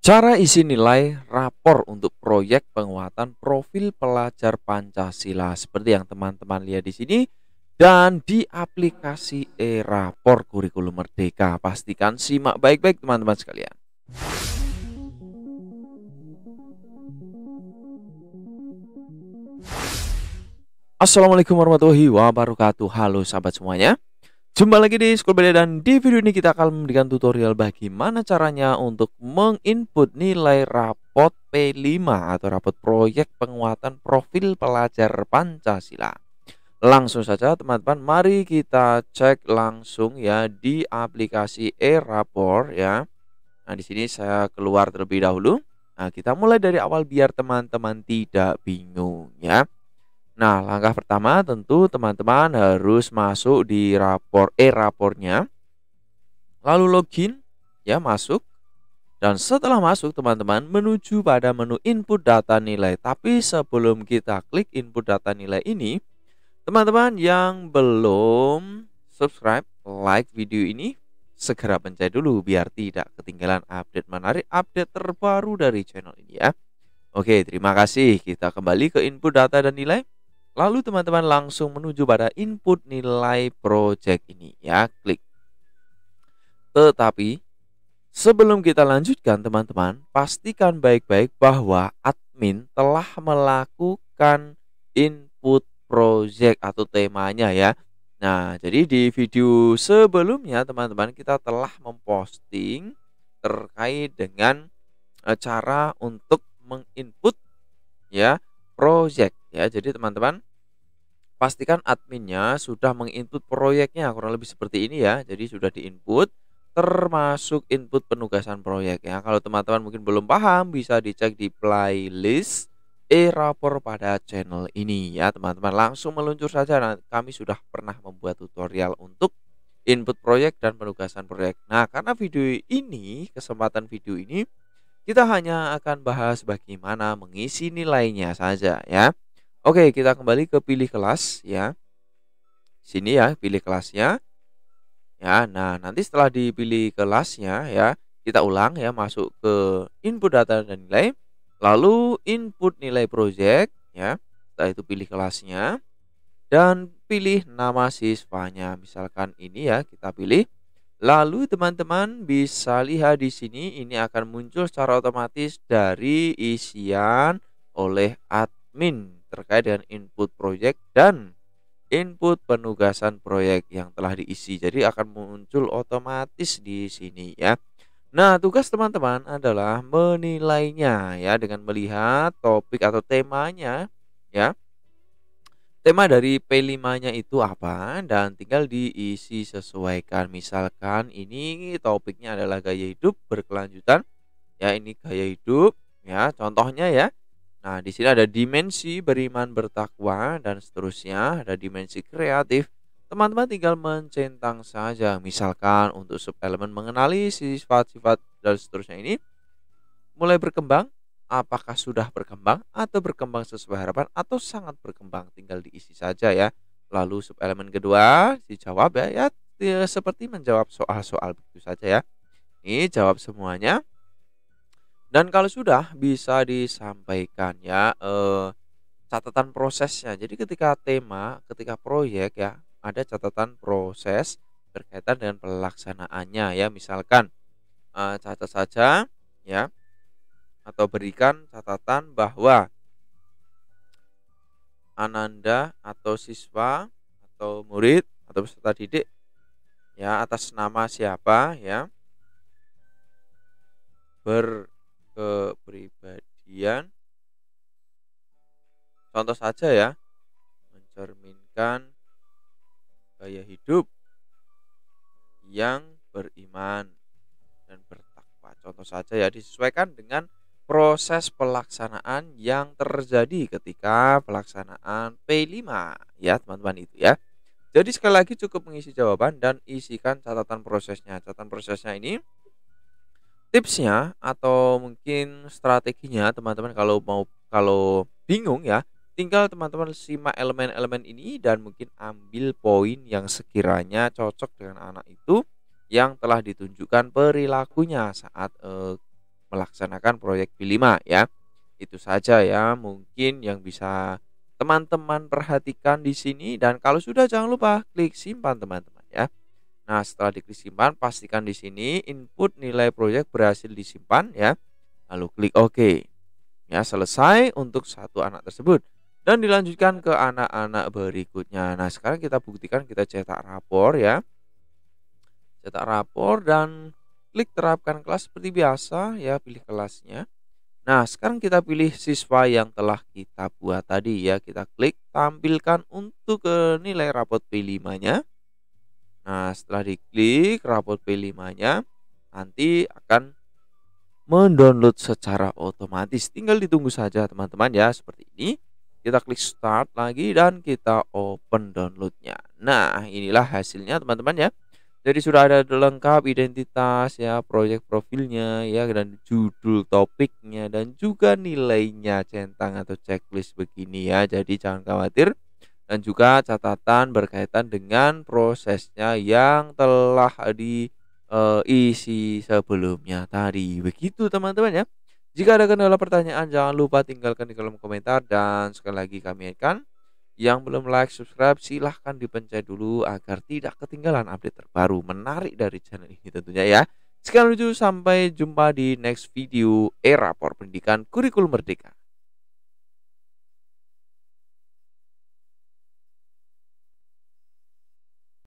Cara isi nilai rapor untuk proyek penguatan profil pelajar Pancasila seperti yang teman-teman lihat di sini dan di aplikasi e-rapor kurikulum Merdeka. Pastikan simak baik-baik teman-teman sekalian. Assalamualaikum warahmatullahi wabarakatuh. Halo sahabat semuanya. Jumpa lagi di School Beda dan di video ini kita akan memberikan tutorial bagaimana caranya untuk menginput nilai rapot P5 atau rapot proyek penguatan profil pelajar Pancasila. Langsung saja teman-teman, mari kita cek langsung ya di aplikasi e-rapor ya. Nah, di sini saya keluar terlebih dahulu. Nah, kita mulai dari awal biar teman-teman tidak bingung ya. Nah, langkah pertama tentu teman-teman harus masuk di rapor e-rapornya, lalu login, ya masuk, dan setelah masuk teman-teman menuju pada menu input data nilai. Tapi sebelum kita klik input data nilai ini, teman-teman yang belum subscribe, like video ini, segera pencet dulu biar tidak ketinggalan update menarik, update terbaru dari channel ini ya. Oke, terima kasih. Kita kembali ke input data dan nilai. Lalu teman-teman langsung menuju pada input nilai project ini ya, klik. Tetapi sebelum kita lanjutkan teman-teman, pastikan baik-baik bahwa admin telah melakukan input project atau temanya ya. Nah, jadi di video sebelumnya teman-teman kita telah memposting terkait dengan cara untuk menginput ya project ya. Jadi teman-teman pastikan adminnya sudah menginput proyeknya kurang lebih seperti ini ya. Jadi sudah diinput termasuk input penugasan proyek ya. Kalau teman-teman mungkin belum paham bisa dicek di playlist e-rapor pada channel ini ya teman-teman. Langsung meluncur saja. Nah, kami sudah pernah membuat tutorial untuk input proyek dan penugasan proyek. Nah, karena kesempatan video ini kita hanya akan bahas bagaimana mengisi nilainya saja ya. Oke, kita kembali ke pilih kelas ya. Sini ya, pilih kelasnya. Ya, nah nanti setelah dipilih kelasnya ya, kita ulang ya, masuk ke input data dan nilai, lalu input nilai project ya. Setelah itu pilih kelasnya dan pilih nama siswanya. Misalkan ini ya, kita pilih. Lalu teman-teman bisa lihat di sini ini akan muncul secara otomatis dari isian oleh admin terkait dengan input project dan input penugasan proyek yang telah diisi. Jadi akan muncul otomatis di sini ya. Nah, tugas teman-teman adalah menilainya ya dengan melihat topik atau temanya ya. Tema dari P5-nya itu apa dan tinggal diisi sesuaikan. Misalkan ini topiknya adalah gaya hidup berkelanjutan. Ya, ini gaya hidup ya, contohnya ya. Nah, di sini ada dimensi beriman bertakwa dan seterusnya, ada dimensi kreatif. Teman-teman tinggal mencentang saja. Misalkan untuk subelemen mengenali sifat-sifat dan seterusnya ini mulai berkembang, apakah sudah berkembang atau berkembang sesuai harapan atau sangat berkembang, tinggal diisi saja ya. Lalu subelemen kedua dijawab ya, seperti menjawab soal-soal begitu saja ya. Ini jawab semuanya. Dan kalau sudah bisa disampaikan ya catatan prosesnya. Jadi ketika ketika proyek ya ada catatan proses berkaitan dengan pelaksanaannya ya. Misalkan catat saja ya atau berikan catatan bahwa Ananda atau siswa atau murid atau peserta didik ya atas nama siapa ya berkepribadian, contoh saja ya, mencerminkan gaya hidup yang beriman dan bertakwa. Contoh saja ya, disesuaikan dengan proses pelaksanaan yang terjadi ketika pelaksanaan P5 ya teman-teman itu ya. Jadi sekali lagi cukup mengisi jawaban dan isikan catatan prosesnya. Catatan prosesnya ini tipsnya atau mungkin strateginya teman-teman kalau bingung ya, tinggal teman-teman simak elemen-elemen ini dan mungkin ambil poin yang sekiranya cocok dengan anak itu yang telah ditunjukkan perilakunya saat melaksanakan melaksanakan proyek B5 ya. Itu saja ya mungkin yang bisa teman-teman perhatikan di sini, dan kalau sudah jangan lupa klik simpan teman-teman ya. Nah, setelah diklik simpan, pastikan di sini input nilai proyek berhasil disimpan ya. Lalu klik OK. Ya, selesai untuk satu anak tersebut. Dan dilanjutkan ke anak-anak berikutnya. Nah, sekarang kita buktikan, kita cetak rapor ya. Cetak rapor dan klik terapkan kelas seperti biasa ya, pilih kelasnya. Nah, sekarang kita pilih siswa yang telah kita buat tadi ya. Kita klik tampilkan untuk nilai rapot P5-nya. Nah, setelah diklik rapot P5-nya, nanti akan mendownload secara otomatis. Tinggal ditunggu saja teman-teman ya, seperti ini. Kita klik start lagi dan kita open downloadnya. Nah, inilah hasilnya teman-teman ya. Jadi sudah ada lengkap identitas ya, proyek profilnya ya, dan judul topiknya, dan juga nilainya, centang atau checklist begini ya. Jadi jangan khawatir, dan juga catatan berkaitan dengan prosesnya yang telah diisi sebelumnya tadi. Begitu teman-teman ya. Jika ada kendala pertanyaan jangan lupa tinggalkan di kolom komentar, dan sekali lagi kami ingatkan, yang belum like, subscribe, silahkan dipencet dulu agar tidak ketinggalan update terbaru menarik dari channel ini tentunya ya. Sekian dulu, sampai jumpa di next video Rapor Pendidikan Kurikulum Merdeka.